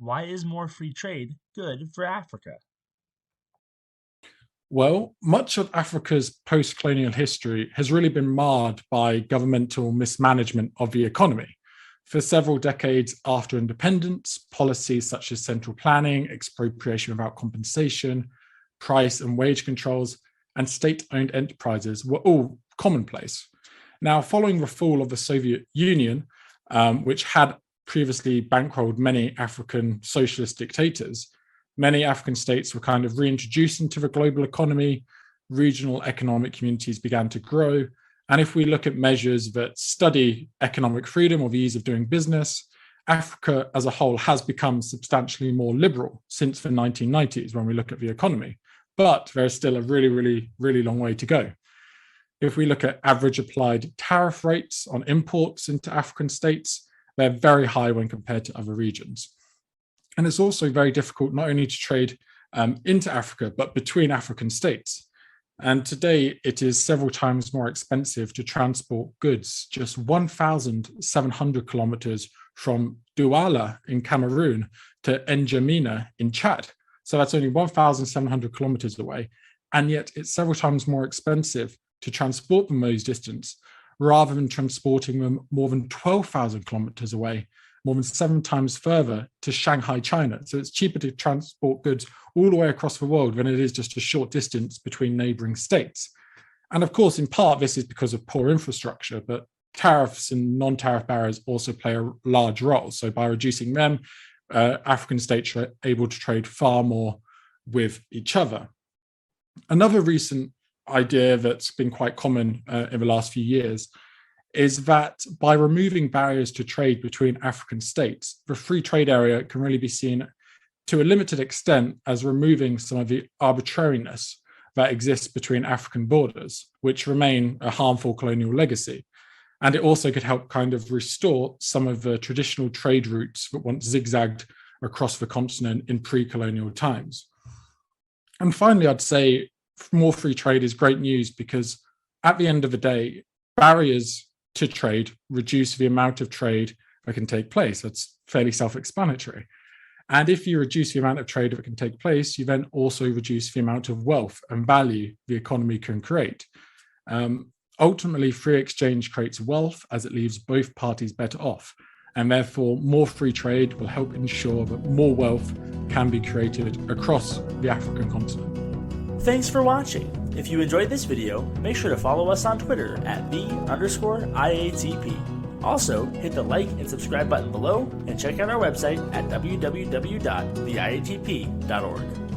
Why is more free trade good for Africa? Well, much of Africa's post colonial history has really been marred by governmental mismanagement of the economy. For several decades after independence, policies such as central planning, expropriation without compensation, price and wage controls, and state owned enterprises were all commonplace. Now, following the fall of the Soviet Union, which had previously bankrolled many African socialist dictators, many African states were kind of reintroduced into the global economy. Regional economic communities began to grow. And if we look at measures that study economic freedom or the ease of doing business, Africa as a whole has become substantially more liberal since the 1990s when we look at the economy. But there's still a really long way to go. If we look at average applied tariff rates on imports into African states, they're very high when compared to other regions. And it's also very difficult not only to trade into Africa, but between African states. And today it is several times more expensive to transport goods just 1,700 kilometers from Douala in Cameroon to N'Djamena in Chad. So that's only 1,700 kilometers away. And yet it's several times more expensive to transport them those distance rather than transporting them more than 12,000 kilometers away, more than 7 times further to Shanghai, China. So it's cheaper to transport goods all the way across the world than it is just a short distance between neighboring states. And of course, in part, this is because of poor infrastructure, but tariffs and non-tariff barriers also play a large role. So by reducing them, African states are able to trade far more with each other. Another recent idea that's been quite common in the last few years is that by removing barriers to trade between African states, the free trade area can really be seen to a limited extent as removing some of the arbitrariness that exists between African borders, which remain a harmful colonial legacy. And it also could help kind of restore some of the traditional trade routes that once zigzagged across the continent in pre-colonial times. And finally, I'd say more free trade is great news because at the end of the day, barriers to trade reduce the amount of trade that can take place. That's fairly self-explanatory. And if you reduce the amount of trade that can take place, you then also reduce the amount of wealth and value the economy can create. Ultimately, free exchange creates wealth as it leaves both parties better off. And therefore, more free trade will help ensure that more wealth can be created across the African continent. Thanks for watching. If you enjoyed this video, make sure to follow us on Twitter at @the_IATP. Also, hit the like and subscribe button below and check out our website at www.theiatp.org.